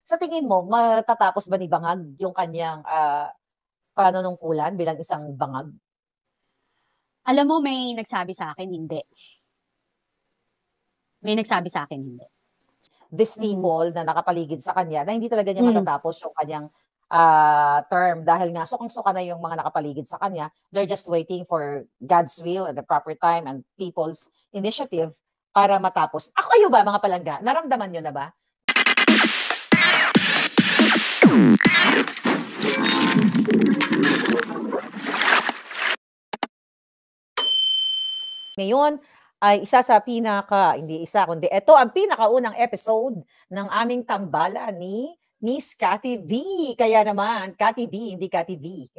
Sa tingin mo, matatapos ba ni Bangag yung kanyang panunungkulan bilang isang bangag? Alam mo, may nagsabi sa akin, hindi. May nagsabi sa akin, hindi. These people na nakapaligid sa kanya, na hindi talaga niya Mm. matatapos yung kanyang term dahil nga sukang-suka na yung mga nakapaligid sa kanya. They're just waiting for God's will at the proper time and people's initiative para matapos. Kayo ba, mga palangga, naramdaman nyo na ba? Ngayon ay isa sa hindi isa, kundi ito ang pinakaunang episode ng aming tambalan ni Miss Cathy V. Kaya naman, Cathy V, hindi Cathy V.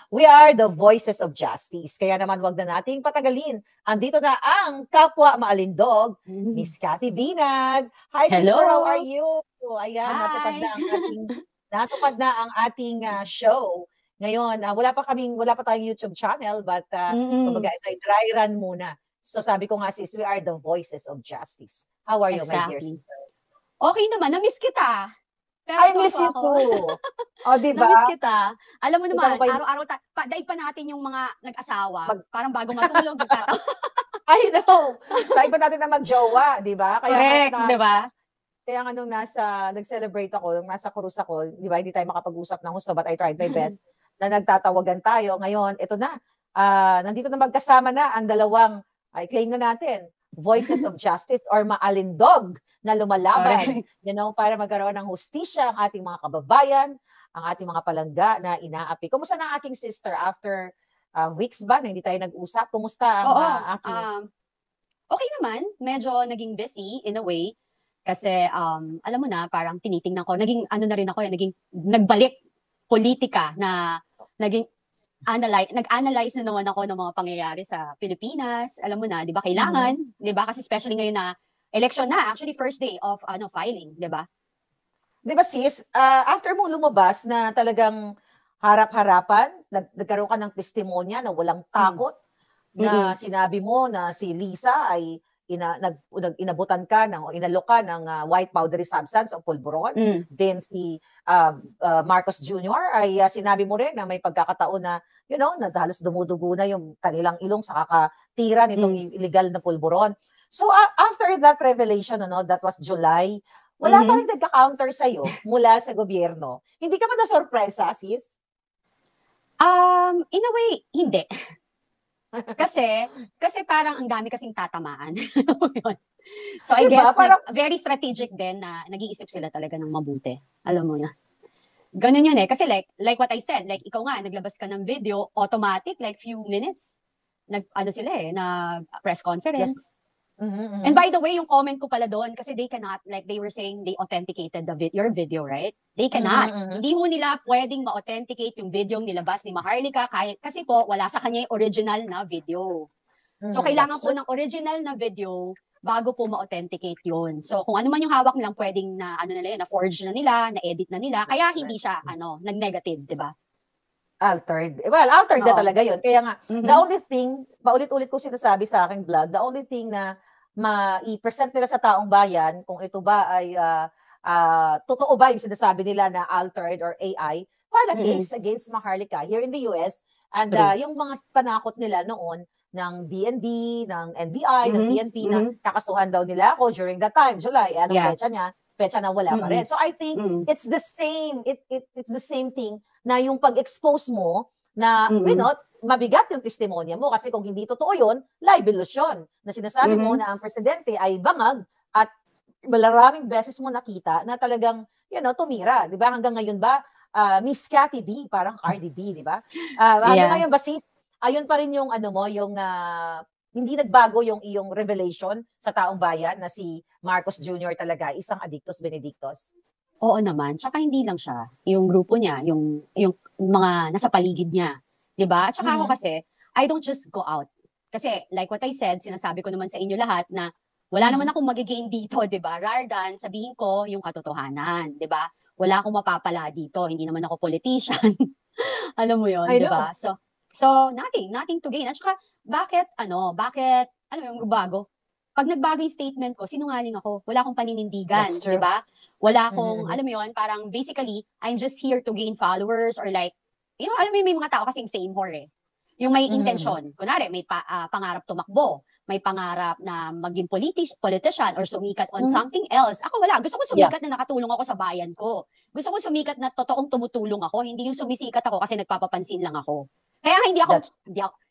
We are the voices of justice. Kaya naman, wag na nating patagalin. Andito na ang kapwa maalindog, Miss Cathy Binag. Hi, Hello. sister, how are you? Ayan, Hi. natupad na ang ating show. Ngayon, wala pa tayong YouTube channel, but kumbaga ito ay dry run muna. So sabi ko nga, sis, we are the voices of justice. How are you, my dear sister? Okay naman, na-miss kita. Pero I miss you too. O, diba? Na-miss kita. Alam mo naman, araw-araw, daig pa natin yung mga nag-asawa. Parang bago matulog, nagtatawa. I know. Daig pa natin na mag-jowa, diba? Correct, diba? Kaya nga nung nag-celebrate ako, nung nasa cruise ako, di ba, hindi tayo makapag-usap ng gusto, but I tried my best, na nagtatawagan tayo. Ngayon, ito na. Nandito na magkasama na ang dalawang, claim na natin, voices of justice or maalindog na lumalaban, para magkaroon ng hustisya ang ating mga kababayan, ang ating mga palangga na inaapi. Kumusta na ang aking sister after weeks ba na hindi tayo nag-usap? Kumusta ang aking... Okay naman. Medyo naging busy in a way. Kasi, alam mo na, parang tinitingnan ko, nagbalik politika na nag-analyze na naman ako ng mga pangyayari sa Pilipinas. Alam mo na, 'di ba, kailangan, 'di ba? Kasi especially ngayon na election na, actually first day of filing, 'di ba? 'Di ba sis, after mo lumabas na talagang harap-harapan, nagkaroon ka ng testimonya na walang takot, na sinabi mo na si Lisa ay inabutan ka o inalok ka ng white powdery substance o pulburon. Then si Marcos Jr. ay sinabi mo rin na may pagkakataon na, na halos dumudugo na yung kanilang ilong sa kakatira nitong illegal na pulburon. So after that revelation, that was July, wala pa rin nagka-counter sa'yo mula sa gobyerno. Hindi ka ba na-sorpresa, sis? In a way, hindi. Kasi parang ang dami kasing tatamaan. So I guess parang, very strategic din na nag-iisip sila talaga ng mabuti. Alam mo na. Ganun yun eh. Kasi like what I said, like ikaw nga, naglabas ka ng video, automatic, like few minutes, na press conference. Yes. And by the way, yung comment ko pala doon, kasi they cannot, like they were saying, they authenticated your video, right? They cannot. Hindi ho nila pwedeng ma-authenticate yung video nilabas ni Maharlika kasi po, wala sa kanya yung original na video. So, kailangan po ng original na video bago po ma-authenticate yun. So, kung ano man yung hawak nilang pwedeng na-forge na nila, na-edit na nila, kaya hindi siya, nag-negative, di ba? Altered. Well, altered na talaga yun. Kaya nga, the only thing, paulit-ulit ko sinasabi sa aking vlog, the only thing na i-present nila sa taong bayan, kung ito ba ay totoo ba yung sinasabi nila na altered or AI, file a case against Maharlika here in the US. And yung mga panakot nila noon ng DND, ng NBI, ng PNP, na kakasuhan daw nila ako during that time, July. Anong petsa niya? Petsa na wala pa rin. So I think it's the same, it's the same thing na yung pag-expose mo na, mabigat yung testimonya mo kasi kung hindi totoo yun, libelous yun. Na sinasabi mo na ang presidente ay bangag at maraming beses mo nakita na talagang, tumira. Di ba? Hanggang ngayon ba, Miss Cathy B, parang Cardi B, di ba? Hanggang ngayon ba, sis, ayun pa rin yung, hindi nagbago yung iyong revelation sa taong bayan na si Marcos Jr. talaga, isang addictus benedictus? Oo naman. Tsaka hindi lang siya. Yung grupo niya, yung mga nasa paligid niya. Diba? At saka ako kasi, I don't just go out. Kasi, like what I said, sinasabi ko naman sa inyo lahat na wala naman akong magigain dito, diba? Rather than sabihin ko yung katotohanan, diba? Wala akong mapapala dito. Hindi naman ako politician. Alam mo yun, diba? So nothing to gain. At saka, bakit, alam mo yung bago? pag nagbago yung statement ko, sinungaling ako. Wala akong paninindigan, That's di true. ba? Wala akong, Mhm. alam mo yun, parang basically, I'm just here to gain followers or like, alam mo may mga tao kasing fame whore eh. Yung may Mhm, mhm. intensyon. Kunwari, may pangarap tumakbo, may pangarap na maging politician or sumikat on Mhm. something else. Ako wala. Gusto ko Yeah. sumikat na nakatulong ako sa bayan ko. Gusto ko sumikat na totoong tumutulong ako, hindi yung sumisikat ako kasi nagpapapansin lang ako. Kaya hindi ako, That's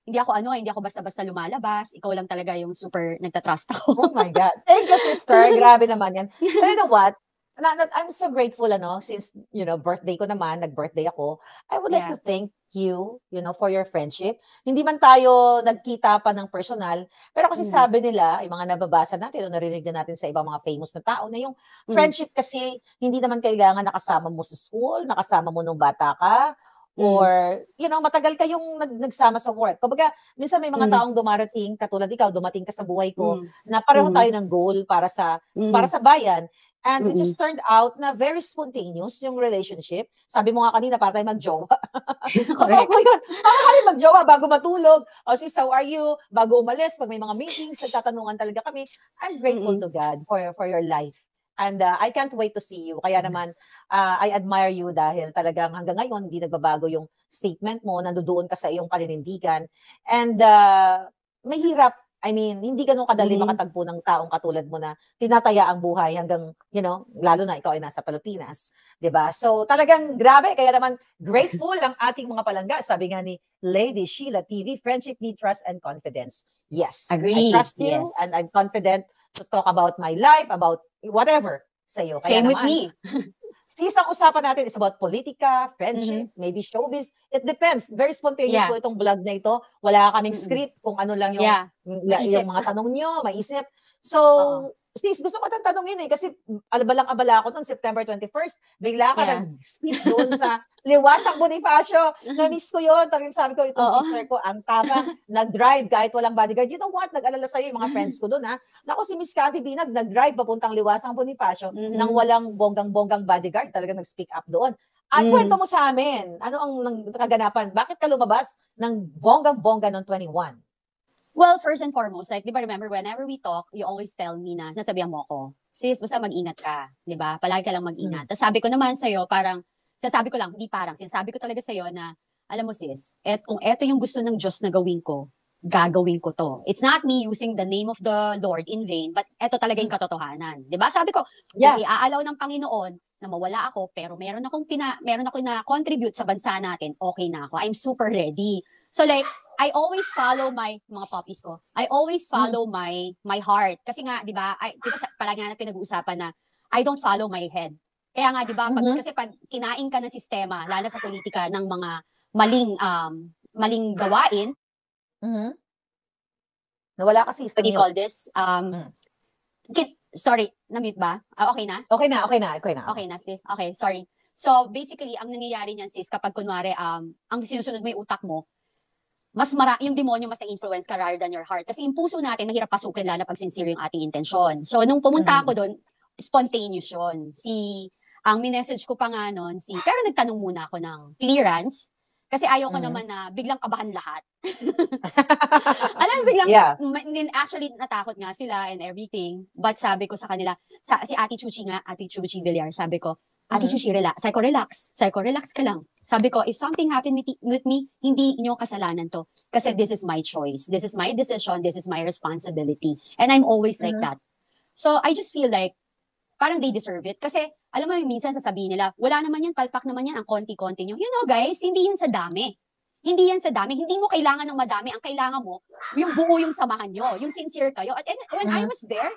hindi ako basta-basta lumalabas. Ikaw lang talaga yung super nagtatrust ako. Oh my God. Thank you, sister. Grabe naman yan. But you know what? I'm so grateful, since, birthday ko naman, nag-birthday ako. I would like Yeah. to thank you, for your friendship. Hindi man tayo nagkita pa ng personal, pero kasi sabi nila, yung mga nababasa natin o narinig na natin sa ibang mga famous na tao, na yung friendship kasi, hindi naman kailangan nakasama mo sa school, nakasama mo nung bata ka, or, matagal kayong nagsama sa work. Kumbaga, minsan may mga taong dumarating, katulad ikaw, dumating ka sa buhay ko, na pareho tayo ng goal para sa bayan. And it just turned out na very spontaneous yung relationship. Sabi mo nga kanina, para tayo mag-jowa. Totoo po yun. Para kami mag-jowa bago matulog. O sis, how are you? Bago umalis, pag may mga meetings, nagtatanungan talaga kami. I'm grateful to God for your life. And I can't wait to see you. Kaya naman, I admire you dahil talagang hanggang ngayon, hindi nagbabago yung statement mo, nandoon ka sa iyong paninindigan. And mahirap, I mean, hindi ganun kadali makatagpo ng taong katulad mo na tinataya ang buhay hanggang, lalo na ikaw ay nasa Pilipinas. 'Di ba? So talagang grabe, kaya naman grateful ang ating mga palangga. Sabi nga ni Lady Sheila TV, friendship need trust and confidence. Yes, I Agree. trust you Yes. and I'm confident to talk about my life, about whatever sa iyo. Kaya Same with naman, me. sis, ang usapan natin is about politika, friendship, maybe showbiz. It depends. Very spontaneous po itong vlog na ito. Wala kaming script kung ano lang yung, Maisip. yung mga tanong nyo, maisip. So, sis, gusto ko tanongin kasi abalang-abala ako noong September 21st. Bigla ka nag-speech doon sa Liwasang Bonifacio. Na-miss ko yun. Talagang sabi ko, itong sister ko, ang tapang, nag-drive kahit walang bodyguard. You know what? Nag-alala sa'yo yung mga friends ko doon, ha? Naku, si Miss Cathy Binag, nag-drive papuntang Liwasang Bonifacio nang walang bonggang-bonggang bodyguard. Talagang nag-speak up doon. At kwento mo sa amin, ano ang kaganapan? Bakit ka lumabas ng bonggang-bongga noong 21? Well, first and foremost, like, di ba remember, whenever we talk, you always tell me na, sinasabihan mo ko, sis, basta mag-ingat ka, di ba? Palagi ka lang mag-ingat. Tapos sabi ko naman sa'yo, parang, sinasabi ko talaga sa'yo na, alam mo sis, kung eto yung gusto ng Diyos na gawin ko, gagawin ko to. It's not me using the name of the Lord in vain, but eto talaga yung katotohanan. Di ba? Sabi ko, kung iaalaw ng Panginoon na mawala ako, pero meron ako na-contribute sa bansa natin, okay na ako. I'm super ready. So like, I always follow my mga puppies ko. I always follow my heart. Kasi nga, 'di ba? Palagi nga pinag-uusapan na I don't follow my head. Kaya nga, 'di ba, kasi pag kinain ka ng sistema, lalo sa politika ng mga maling gawain, Nawala kasi what do you call this? Sorry, na-mute ba? Okay na? Okay na. Okay na, sis. Okay, sorry. So, basically, ang nangyayari niyan, sis, kapag kunwari, ang sinusunod mo yung utak mo, yung demonyo mas na-influence ka rather than your heart. Kasi yung puso natin, mahirap pasukin lalo pag sincere yung ating intensyon. So, nung pumunta ako doon, spontaneous yun. Ang minessage ko pa nga noon, pero nagtanong muna ako ng clearance, kasi ayaw ko naman na biglang kabahan lahat. Alam mo, biglang, actually, natakot nga sila and everything. But sabi ko sa kanila, si Ate Chuchi Villar, sabi ko, Ate Chuchi, relax ka lang. Sabi ko, if something happened with me, hindi nyo kasalanan to. Kasi this is my choice. This is my decision. This is my responsibility. And I'm always like that. So, I just feel like, parang they deserve it. Kasi, alam mo, minsan sasabihin nila, wala naman yan, palpak naman yan, ang konti-konti nyo. You know, guys, hindi yan sa dami. Hindi mo kailangan ng madami. Ang kailangan mo, yung buo yung samahan nyo. Yung sincere kayo. At when I was there,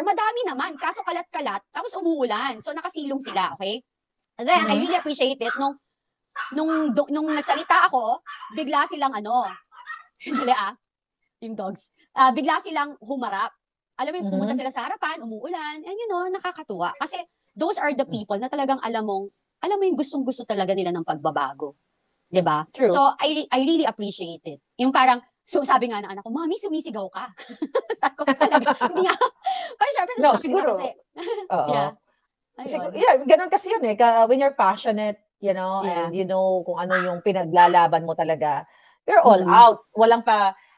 madami naman. Kaso kalat-kalat. Tapos umuulan. So, nakasilong sila, okay? And then, I really appreciate it. Nung nagsalita ako, bigla silang yung dogs. Bigla silang humarap. Alam mo, pumunta sila sa harapan, umuulan, and nakakatuwa. Kasi those are the people na talagang alam mo yung gustong-gusto talaga nila ng pagbabago. 'Di ba? So, I really appreciate it. Yung parang, sabi nga ng anak ko, Mami, sumisigaw ka. Sabi ko, talaga, hindi nga. Parang syempre, siguro. Kasi, Ganun kasi yun when you're passionate, and you know kung ano yung pinaglalaban mo talaga, you're all out.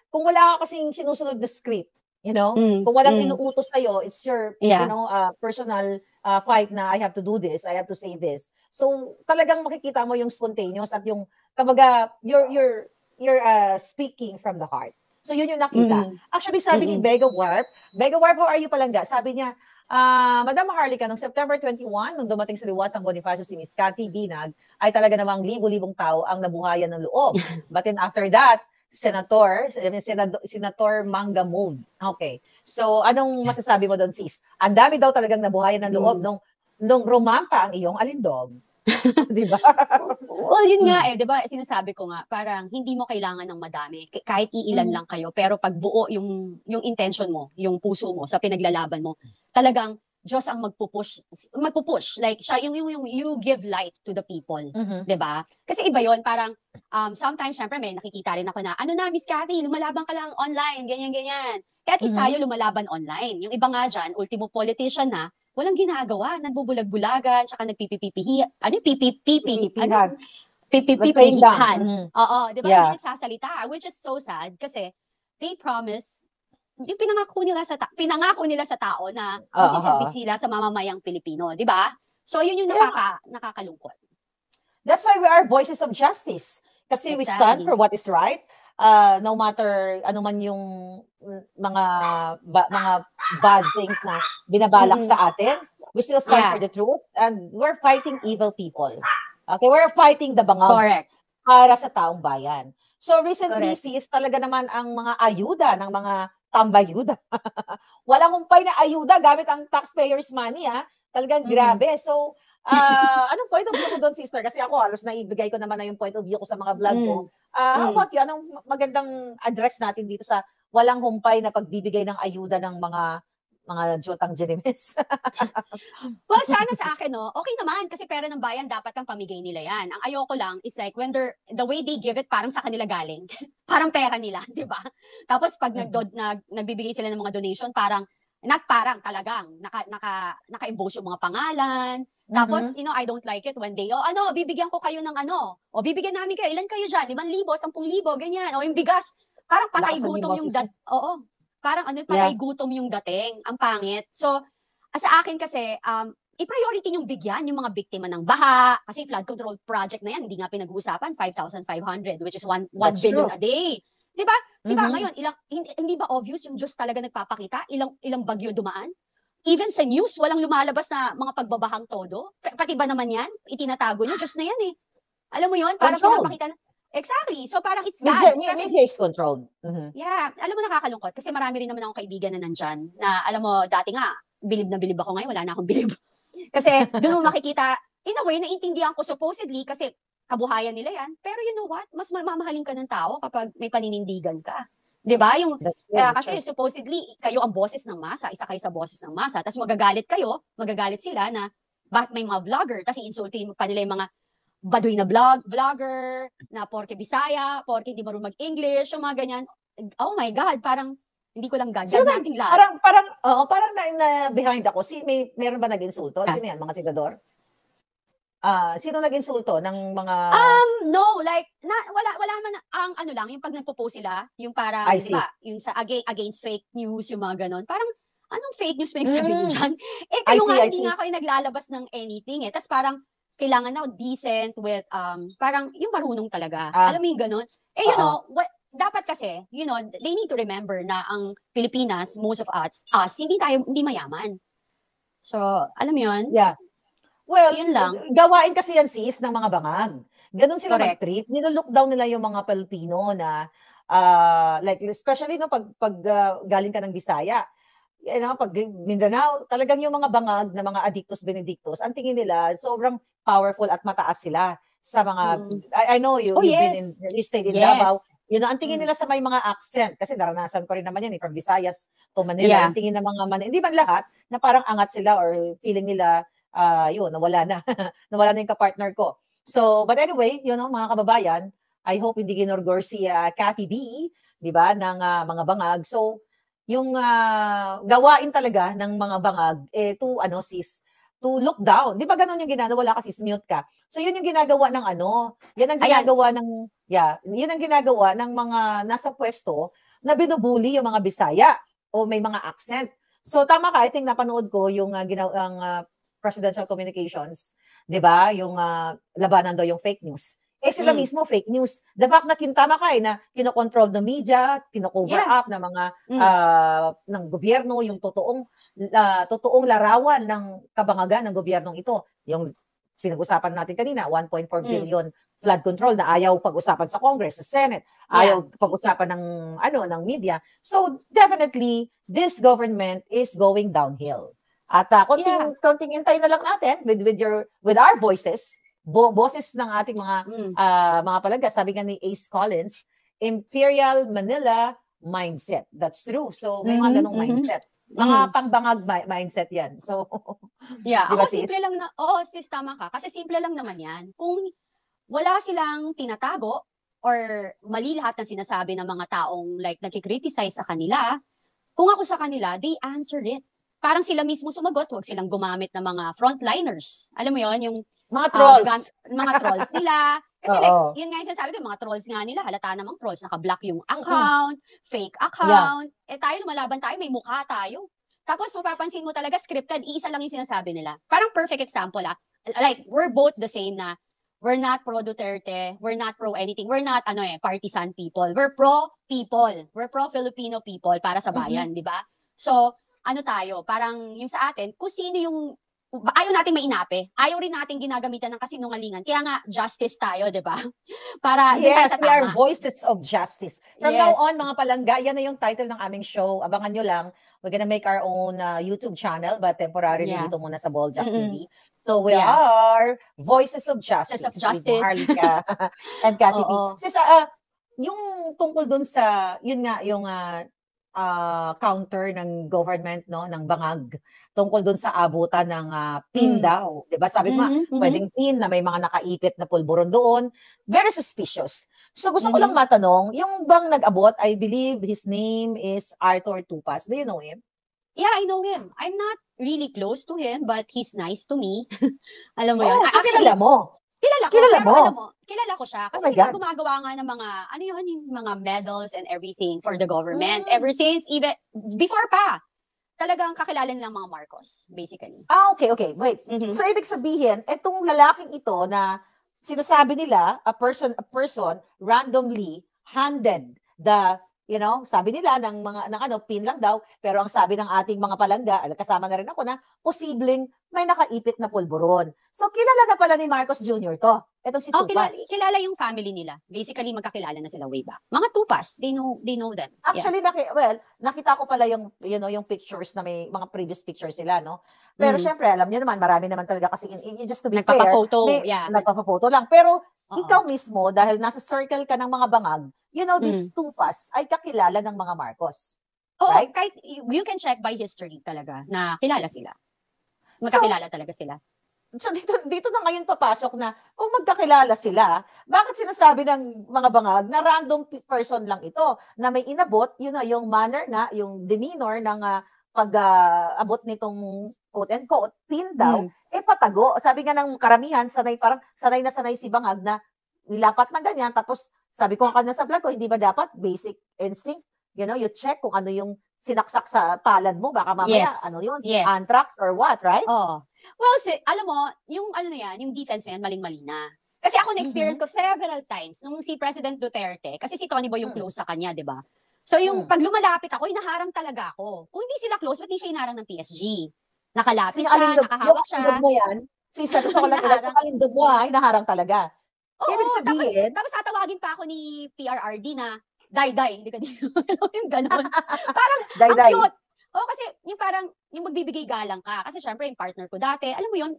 Kung wala ka kasing sinusunod na script, You know? Kung walang inuutos sa'yo, it's your, you know, personal fight na I have to do this, I have to say this. So, talagang makikita mo yung spontaneous at yung, kumbaga, you're speaking from the heart. So, yun yung nakita. Actually, sabi ni Vega Warp, how are you palangga? Sabi niya, Madam Maharlika, noong September 21, nung dumating sa Liwasang Bonifacio si Miss Cathy Binag, ay talaga namang libo-libong tao ang nabuhayan ng loob. But then after that, Senator Manga moved. Okay. So, anong masasabi mo doon, sis? Ang dami daw talagang nabuhayan ng loob nung rumampa ang iyong alindog. Di ba? Well, yun nga di ba, sinasabi ko nga, parang hindi mo kailangan ng madami. Kahit iilan lang kayo, pero pag buo yung intention mo, yung puso mo sa pinaglalaban mo, talagang Diyos ang magpupush. Like, siya, yung you give light to the people. Di ba? Kasi iba yon parang, sometimes, syempre, may nakikita rin ako na, ano na, Miss Cathy, lumalaban ka lang online, ganyan. Kaya at least tayo lumalaban online. Yung iba nga dyan, ultimo politician na, walang ginagawa, nagbubulag-bulagan, tsaka nagpipipipihan. Pipipipihan. Oo, di ba? Hindi nagsasalita, which is so sad kasi they promise, yung pinangako nila sa tao na magsisilbi sila sa mamamayang Pilipino, di ba? So, yun yung nakakalungkot. That's why we are voices of justice. Kasi we stand for what is right. No matter ano man yung mga bad things na binabalak sa atin, we still stand for the truth and we're fighting evil people. Okay, we're fighting the bangaws para sa taong bayan. So recently, sis, talaga naman ang mga ayuda ng mga tambayuda. Walang humpay na ayuda gamit ang taxpayers' money, Talagang grabe. So, anong point of view ko doon, sister? Kasi ako, alas naibigay ko naman na yung point of view ko sa mga vlog ko. How about you? Anong magandang address natin dito sa walang humpay na pagbibigay ng ayuda ng mga Jotang Genimes? Well, sana sa akin, okay naman. Kasi pera ng bayan, dapat ang pamigay nila yan. Ang ayoko lang is like, when the way they give it, parang sa kanila galing. Parang pera nila, di ba? Tapos pag nagbibigay sila ng mga donation, parang, not parang, talagang, naka-impose yung mga pangalan. Tapos, I don't like it when they, bibigyan ko kayo ng bibigyan namin kayo, ilan kayo dyan? 5,000, 10,000, ganyan. O yung bigas, parang patay gutom yung parang patay gutom yung dating. Ang pangit. So, sa akin kasi, i-priority yung bigyan yung mga biktima ng baha. Kasi flood control project na yan, hindi nga pinag-uusapan, 5,500, which is 1 billion a day. Diba? Diba? Ngayon, hindi ba obvious yung Diyos talaga nagpapakita? Ilang bagyo dumaan? Even sa news, walang lumalabas na mga pagbabahang todo. Pati ba naman yan? Itinatago nyo, Diyos na yan eh. Alam mo yun? Parang pinapakita na. Exactly. So parang it's sad. Media is controlled. Yeah. Alam mo, nakakalungkot. Kasi marami rin naman akong kaibigan na nandyan. Na alam mo, dati nga, bilib na bilib ako ngayon. Wala na akong bilib. Kasi doon mo makikita, in a way, naintindihan ko supposedly kasi kabuhayan nila yan. Pero you know what? Mas mamahalin ka ng tao kapag may paninindigan ka. Diba? Kasi supposedly, kayo ang boses ng masa. Isa kayo sa boses ng masa. Tapos magagalit sila na bakit may mga vlogger. Tapos i-insultin pa nila yung mga baduy na vlogger, na porke Bisaya, porke hindi marunong mag-English, yung mga ganyan. Oh my God, parang hindi ko lang gagawin nating lahat. Parang na behind ako. Meron ba nag-insulto? Sino yan? Mga senador? Sino nag-insulto ng mga... No, like, wala man ang lang, yung pag nagpo-post sila, yung parang, di ba, yung sa against fake news, yung mga ganon. Parang, anong fake news pinagsabi nyo dyan? Kayo nga, hindi nga kayo naglalabas ng anything eh. Tapos parang, kailangan na decent with, parang yung marunong talaga. Alam mo yung ganun? Dapat kasi, they need to remember na ang Pilipinas, most of us, hindi mayaman. So, alam mo yun? Yeah. Well, yun lang. Gawain kasi yan, sis, ng mga bangag. Ganun sila mag-trip. Nilo-look down nila yung mga Pilipino na, like, especially pag galing ka ng Bisaya. Pag Mindanao, talagang yung mga bangag na mga addictos benedictos, ang tingin nila, sobrang powerful at mataas sila sa mga, I know you've been you stayed in Davao, ang tingin nila sa may mga accent, kasi naranasan ko rin naman yan, from Visayas to Manila, ang tingin ng mga hindi man lahat, na parang angat sila or feeling nila, nawala na yung kapartner ko. So, but anyway, mga kababayan, I hope hindi ginorgor si Cathy B, di ba, ng mga bangag. So, yung gawain talaga ng mga bangag, to look down. Di ba ganun yung ginagawa? Wala kasi mute ka. So, yun yung ginagawa ng yan ang ginagawa yun ang ginagawa ng mga nasa pwesto na binubuli yung mga Bisaya. o may mga accent. So tama ka, I think napanood ko yung presidential communications, 'di ba? Yung labanan daw yung fake news. Eh sila mismo fake news. The fact na tama ka na kinokontrol ng media, kino-cover up ng mga ng gobyerno yung totoong larawan ng kabangagan ng gobyernong ito. Yung pinag-usapan natin kanina, 1.4 billion flood control na ayaw pag-usapan sa Congress, sa Senate, ayaw pag-usapan ng media. So definitely this government is going downhill. At konting intay na lang natin with our voices, boses ng ating mga palangga. Sabi nga ni Ace Collins, Imperial Manila mindset. That's true. So may mga ganong mindset. Mga pangbangag mindset yan. So, diba, simple lang na, sis, tama ka. Kasi simple lang naman yan. Kung wala silang tinatago or mali lahat ng sinasabi ng mga taong like nagkikriticize sa kanila, kung ako sa kanila, they answer it. Parang sila mismo sumagot, huwag silang gumamit ng mga frontliners. Alam mo yon yung mga trolls. Mga trolls nila. Kasi yun nga yung sinasabi ko, mga trolls nga nila, halata namang trolls, naka-block yung account, fake account. Tayo, lumalaban tayo, may mukha tayo. Tapos, mapapansin mo talaga, scripted, iisa lang yung sinasabi nila. Parang perfect example, like, we're both the same na, we're not pro Duterte, we're not pro anything, we're not, partisan people. We're pro people. We're pro Filipino people para sa bayan, di ba? So, tayo, parang yung sa atin, kung sino yung ayaw nating mainapi. Ayaw rin nating ginagamitan ng kasinungalingan. Kaya nga, justice tayo, di ba? Para yes, we are voices of justice. From now on, mga palangga, yan na yung title ng aming show. Abangan nyo lang. We're gonna make our own YouTube channel, but temporarily dito muna sa Boljak TV. So we are voices of justice. With Maharlika and Cathy B. Sis, yung tungkol dun sa, yun nga, yung counter ng government, no, ng bangag tungkol dun sa abutan ng pin daw, 'di ba? Sabi ko pwedeng pin na may mga nakaipit na pulburon doon. Very suspicious. So gusto ko lang matanong, yung bang nag-abot, I believe his name is Arthur Tupas. Do you know him? Yeah, I know him. I'm not really close to him, but he's nice to me. Alam mo yun? So kilala mo? Kilala ko, kilala pero mo? alam mo, kilala ko siya. Kasi sila gumagawa nga ng mga, yung mga medals and everything for the government. Ever since, even, before pa. Talagang kakilala ng mga Marcos, basically. Okay. Wait. So, ibig sabihin, itong lalaking ito na sinasabi nila, a person randomly handed the, sabi nila pin lang daw, pero ang sabi ng ating mga palangga, kasama na rin ako na, posibleng may nakaipit na pulburon. So, kilala na pala ni Marcos Jr. to. Itong si Tupas. Kilala yung family nila. Basically, magkakilala na sila way back. Mga Tupas, they know them. Actually, nakita ko pala yung pictures na may mga previous pictures sila, no? Pero syempre, alam niyo naman, marami naman talaga kasi, just to be fair, nagpapaphoto lang. Pero, ikaw mismo, dahil nasa circle ka ng mga bangag, these Tupas ay kakilala ng mga Marcos. Right? Kahit, you can check by history talaga na kilala sila. Magkakilala talaga sila. So dito na ngayon papasok na kung magkakilala sila, bakit sinasabi ng mga bangag na random person lang ito na may inabot, yung manner nga, yung demeanor ng pag-abot nitong quote-unquote pin daw, patago. Sabi nga ng karamihan, sanay na sanay si bangag na nilapat na ganyan, tapos sabi ko kanina sa vlog ko, hindi ba dapat basic instinct? You check kung ano yung sinaksak sa palad mo, baka mamaya, anthrax or what, right? Well, alam mo, yung yung defense na yan, maling-mali na. Kasi ako na-experience ko several times nung si President Duterte, kasi si Tony Boy yung close sa kanya, di ba? So yung pag lumalapit ako, inaharang talaga ako. Kung hindi sila close, ba't di siya inaharang ng PSG? Nakalapit siya, nakahawak siya. Yung mo yan, gusto ko lang yung kalindog mo inaharang talaga. Ibig sabihin, tapos tatawagin pa ako ni PRRD na, Day, hindi ka dito. Yung gano'n. Parang, ang cute. Kasi yung parang, yung magbibigay galang ka. Kasi syempre, yung partner ko dati, alam mo yun.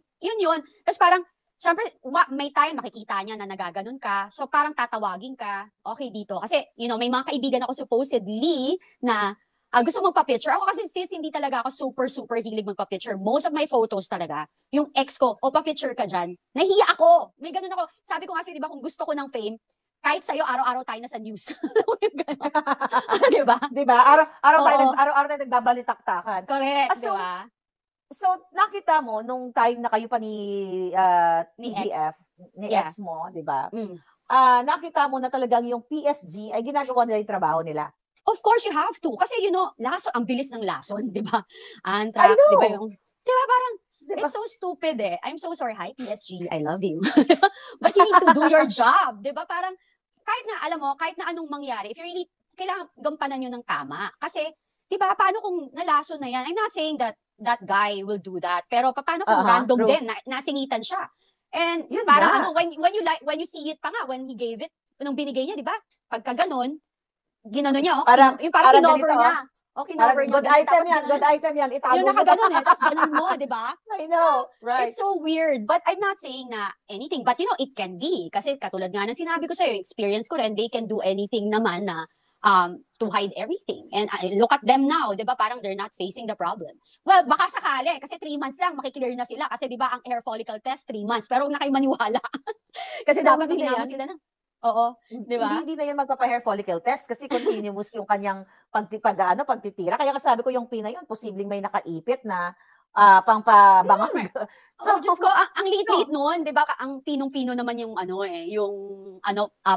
Tapos parang, syempre, may time makikita niya na nagaganon ka. So parang tatawagin ka, okay dito. Kasi, may mga kaibigan ako supposedly na gusto magpa-picture. Ako kasi sis, hindi talaga ako super hilig magpa-picture. Most of my photos talaga, yung ex ko, pa-picture ka dyan. Nahiya ako. May ganun ako. Sabi ko kasi, di ba, kung gusto ko ng fame, kahit sa'yo, araw-araw tayo nasa news. Di ba? Di ba? Araw-araw tayo nagbabalitaktakan. Correct, di ba? So, nakita mo, nung time na kayo pa ni TBF, ni ex mo, di ba? Nakita mo na talagang yung PSG ay ginagawa nila yung trabaho nila. Of course, you have to. Kasi, laso, ang bilis ng lason, di ba? I Anthrax, di ba know. di ba parang, Diba? it's so stupid eh. I'm so sorry. Hi, PSG. I love you. But you need to do your job. Di ba? Parang, kahit na, alam mo, kahit na anong mangyari, if you really, kailangan gampanan nyo ng tama. Kasi, di ba, paano kung nalason na yan? I'm not saying that that guy will do that. Pero, paano kung random True. din, nasingitan siya? And, Yun parang nga. when you see it pa nga, when he gave it, nung binigay niya, di ba? Pagka ganon, ginano niya, Parang kinover ganito, niya. O, kinover niya. Good item yan. Itago yung mo. nakaganon tapos ganon mo, di ba? I know, right. It's so weird. But I'm not saying na anything. But it can be. Kasi katulad nga ng sinabi ko sa'yo, experience ko rin, they can do anything naman na to hide everything. And look at them now, di ba? Parang they're not facing the problem. Well, baka sakali, kasi 3 months lang, makiklear na sila. Kasi di ba, ang hair follicle test, 3 months. Pero huwag na kayo maniwala. Kasi dapat hinamon sila na. Oo, di ba? Hindi na yan magpapa-hair follicle test kasi continuous yung kanyang pagtitira. Kaya kasabi ko yung Pina yun, posibleng may nakaipit na pangpabangag. So, Diyos ko, ang liit-liit noon, di ba? Ang pinong-pino naman yung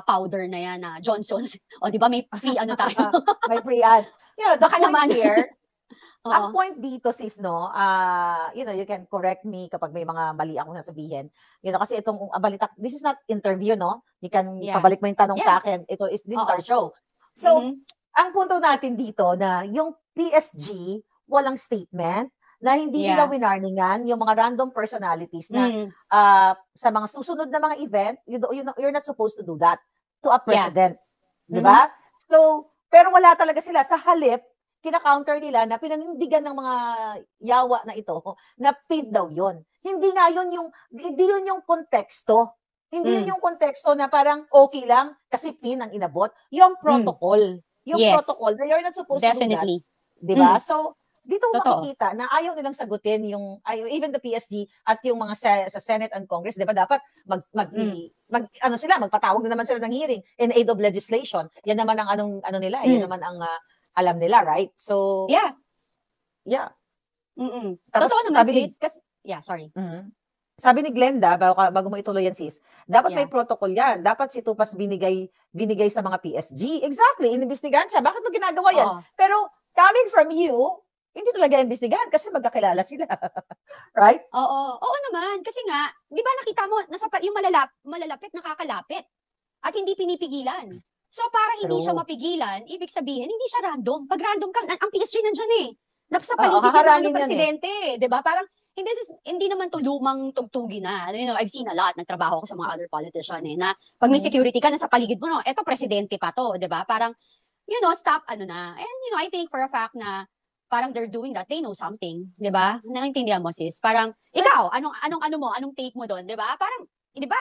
powder na yan na Johnson's. O, di ba? May free tayo. May free ads. Yeah, the Baka point naman. here, ang point dito, sis, no, you can correct me kapag may mga mali akong nasabihin. Kasi itong balita, this is not interview, no? You can pabalik mo yung tanong sa akin. This is our show. So, ang punto natin dito na yung PSG, walang statement, na hindi nila winarningan yung mga random personalities na sa mga susunod na mga event, you're not supposed to do that to a president. Di ba? So, pero wala talaga sila. Sa halip, kina-counter nila na pinanindigan ng mga yawa na ito na paid daw yun. Hindi yun yung konteksto. Hindi yun yung konteksto na parang okay lang kasi pin ang inabot. Yung protocol. Yung protocol na you're not supposed to do that. Diba? So, dito makikita na ayaw nilang sagutin even the PSG at yung mga sa Senate and Congress, diba dapat magpatawag na naman sila ng hearing in aid of legislation. Yan naman ang yan naman ang alam nila, right? So, yeah. Tapos, totoo naman, sis. Sorry. Sabi ni Glenda, bago mo ituloy yan, sis, dapat may protocol yan. Dapat si Tupas binigay sa mga PSG. Exactly, inimbestigahan siya. Bakit mo ginagawa yan? Pero, coming from you, hindi talaga imbestigahan kasi magkakilala sila. Right? Oo naman. Kasi nga, di ba nakita mo, yung malalapit, nakakalapit. At hindi pinipigilan. So, para hindi siya mapigilan, ibig sabihin, hindi siya random. Pag random ka, ang PSG nandyan eh. Sa paligid ng presidente. Diba? Parang, hindi naman to lumang tugtugi na. I've seen a lot, nagtrabaho ko sa mga other politician na pag may security ka, nasa paligid mo, eto presidente pa to, diba? Parang, stop, And, I think for a fact na, parang they're doing that, they know something, diba? Naintindihan mo, sis? Parang, ikaw, anong take mo doon, diba? Parang, diba,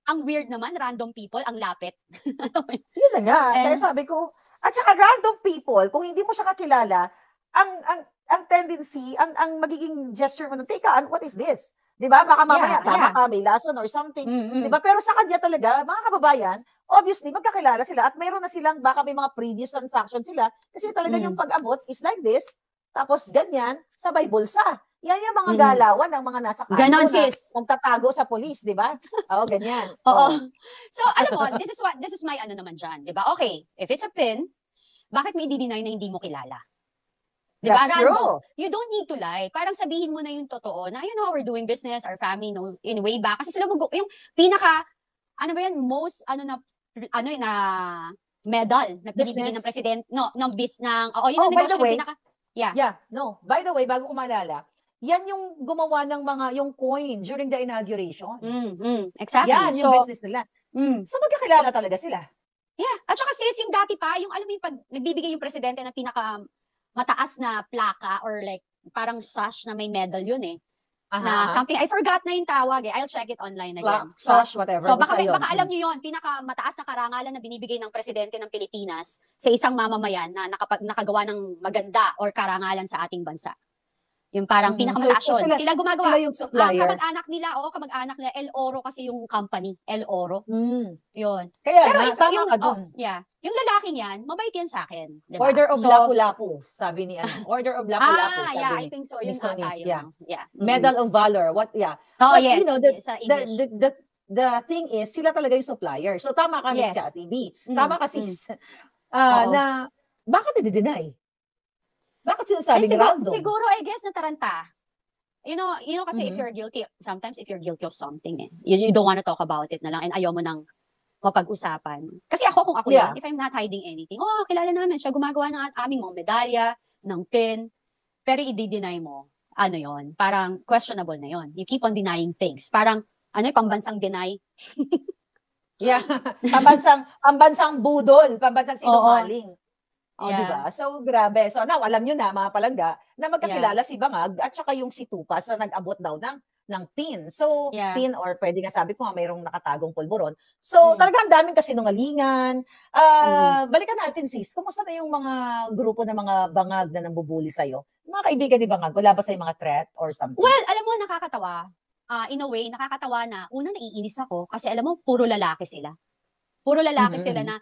ang weird naman, random people, ang lapit. Yun na nga. Kaya sabi ko, at saka random people, kung hindi mo siya kakilala, ang tendency, ang magiging gesture mo, teka, what is this? Diba? Baka mamaya, tama ka, may lason or something. Diba? Pero sa kanya talaga, mga kababayan, obviously, magkakilala sila at mayroon na silang, baka may mga previous transaction sila. Kasi talaga yung pag-abot is like this, tapos ganyan, sabay bulsa. Yan yung mga galawan ng mga nasa kanto ganon, sis. Nagtatago sa police, di ba? Oo, ganyan. Oo. So, alam mo, this is my naman dyan, di ba? Okay, if it's a pin, bakit mo i-deny na hindi mo kilala? Di ba? That's true. You don't need to lie. Parang sabihin mo na yung totoo na, we're doing business, our family, in way back. Kasi sila yung pinaka, most, na medal na binibigyan ng president, yun ang negosyo ng pinaka, By the way, bago ko maalala, yan yung gumawa ng yung coin during the inauguration. Exactly. Yan yung business nila. So magkakilala talaga sila. Yeah. At saka sis, yung dati pa, yung alam mo yung pag nagbibigay yung presidente ng pinaka mataas na plaka or like parang sash na may medal yun eh. Na something, I forgot na yung tawag eh. I'll check it online again. Sash, whatever. So baka alam nyo yun, pinaka mataas na karangalan na binibigay ng presidente ng Pilipinas sa isang mamamayan na nakagawa ng maganda or karangalan sa ating bansa. Yung parang pinakamataas yun. Sila gumagawa. Sila yung supplier. Kamag-anak nila, El Oro kasi yung company. El Oro. Yun. Kaya tama ka dun. Yung lalaki niyan, mabait yan sa akin. Diba? Order of Lapu-Lapu, sabi ni Order of Lapu-Lapu, sabi I think so. Yun na tayo. Medal of Valor. Oh, yes. Sa English. The thing is, sila talaga yung supplier. So, tama ka, Miss Cathy B. Tama ka, sis. Na Bakit i-deny? Bakit sinasabing random? Siguro, I guess, nataranta. You know kasi if you're guilty, sometimes if you're guilty of something, you don't want to talk about it na lang and ayaw mo nang mapag-usapan. Kasi kung ako yun, if I'm not hiding anything, kilala namin siya, gumagawa ng aming mga medalya, ng pin, pero i-deny mo, ano yon, parang questionable na yon. You keep on denying things. Parang, pambansang deny. Yeah. pambansang budol, pambansang sinungaling. Diba? So, grabe. So, now, alam nyo na, mga palangga, na magkakilala si Bangag at saka yung si Tupas na nag-abot daw ng pin. So, pin or pwede nga sabi ko nga, mayroong nakatagong pulburon. So, talagang daming kasinungalingan. Balikan natin, sis. Kumusta na yung mga grupo ng mga Bangag na nambubuli sa'yo? Mga kaibigan ni Bangag, wala ba sa'yo mga threat or something? Well, alam mo, nakakatawa. In a way, nakakatawa na, una naiinis ako kasi alam mo, puro lalaki sila. Puro lalaki sila na,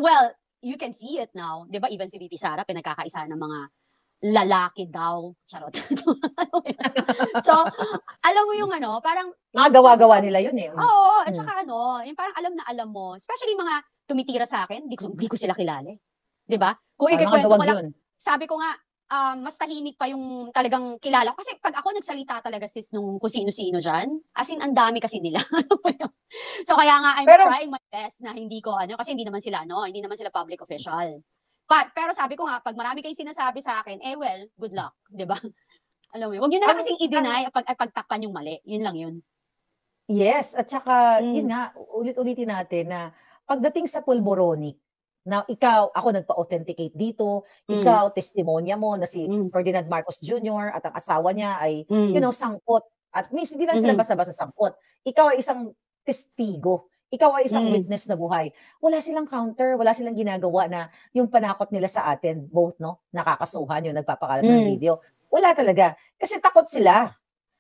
well, you can see it now. Di ba, even si VP Sara, pinagkakaisa ng mga lalaki daw. Charot. So, alam mo yung parang... Mga gawa-gawa nila yun eh. Oo, at saka yung parang alam na alam mo, especially mga tumitira sa akin, di ko sila kilala. Di ba? Kung ikikwento ko lang, sabi ko nga, mas tahimik pa yung talagang kilala. Kasi pag ako nagsalita talaga sis nung kung sino-sino dyan, as in, ang dami kasi nila. So kaya nga, I'm trying my best na hindi ko, kasi hindi naman sila public official. Pero sabi ko nga, pag marami kayong sinasabi sa akin, well, good luck. Diba? Alam mo yun. Huwag yun na lang kasing i-deny at pagtakpan yung mali. Yun lang yun. Yes, at saka, yun nga, ulit-ulitin natin na pagdating sa pulboronic, na ako nagpa-authenticate dito, ikaw, testimonya mo na si Ferdinand Marcos Jr. at ang asawa niya ay, sangkot. At minsan, hindi lang sila basta-basta sangkot. Ikaw ay isang testigo. Ikaw ay isang witness na buhay. Wala silang counter, wala silang ginagawa na yung panakot nila sa atin, both, nakakasuhan yung nagpapakalat ng video. Wala talaga. Kasi takot sila.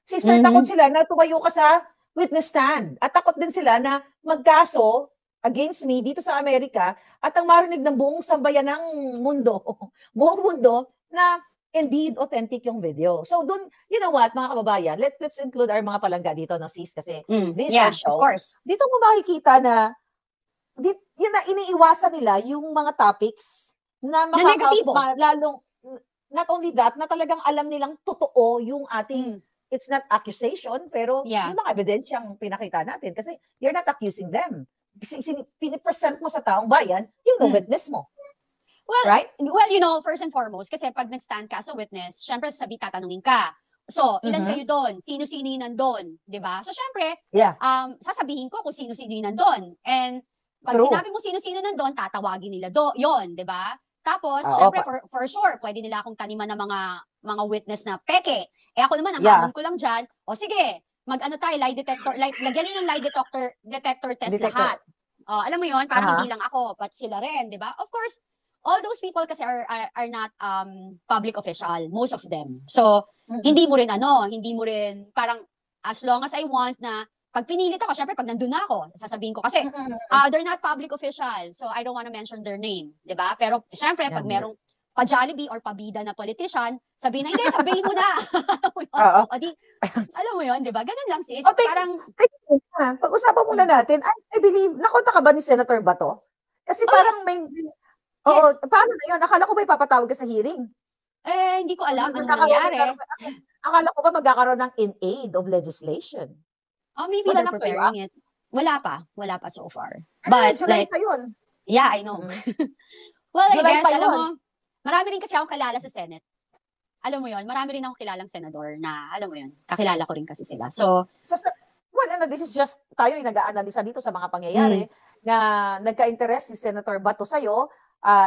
Sister, takot sila na tumayo ka sa witness stand. At takot din sila na magkaso against me dito sa Amerika at ang marinig ng buong sambayan ng mundo, buong mundo, na indeed authentic yung video. So dun, you know what, mga kababayan, let's include our mga palangga dito, no, sis, kasi this show, of course. Dito mo makikita na yun na iniiwasan nila yung mga topics na negatibo. Lalong, not only that, na talagang alam nilang totoo yung ating it's not accusation, pero yung mga ebidensyang pinakita natin kasi you're not accusing them. Kasi pinipresent mo sa taong bayan yung witness mo. Well, right? Well, first and foremost, kasi pag nag-stand ka sa witness, syempre tatanungin ka. So, ilan kayo doon? Sino-sino yung nandun? Diba? So, syempre, sasabihin ko kung sino-sino yung nandun. And pag sinabi mo sino-sino nandun, tatawagin nila yon, diba? Tapos, syempre, for sure, pwede nila akong taniman ng mga witness na peke. Ako naman, ang hamon ko lang dyan, sige, tayo, lie detector, lagyan nyo ng lie detector test lahat. Alam mo yon, parang hindi lang ako, but sila rin, di ba? Of course, all those people kasi are not public official, most of them. So, hindi mo rin parang as long as I want na pag pinilit ako, syempre pag nandun na ako, sasabihin ko kasi they're not public official, so I don't want to mention their name, di ba? Pero syempre pag merong pa-Jollibee or pabida na politician, sabihin mo na. Alam mo yun, di ba? Ganun lang, sis. Okay. Parang, pag-usapan muna natin, I believe, nakonta ka ba ni Senator Bato? Kasi parang may, paano na yun? Akala ko ba ipapatawag ka sa hearing? Hindi ko alam anong nangyari. Akala ko ba magkakaroon ng in aid of legislation? Maybe they're preparing it. Wala pa so far. But July pa yun. Yeah, I know. Well, I guess, alam mo, marami rin kasi akong kilala sa Senate. Alam mo yun, marami rin akong kilalang senador na, alam mo yun, kakilala ko rin kasi sila. So this is just, tayo ay nag-aanalisa dito sa mga pangyayari na nagka-interest si Senator Bato sa'yo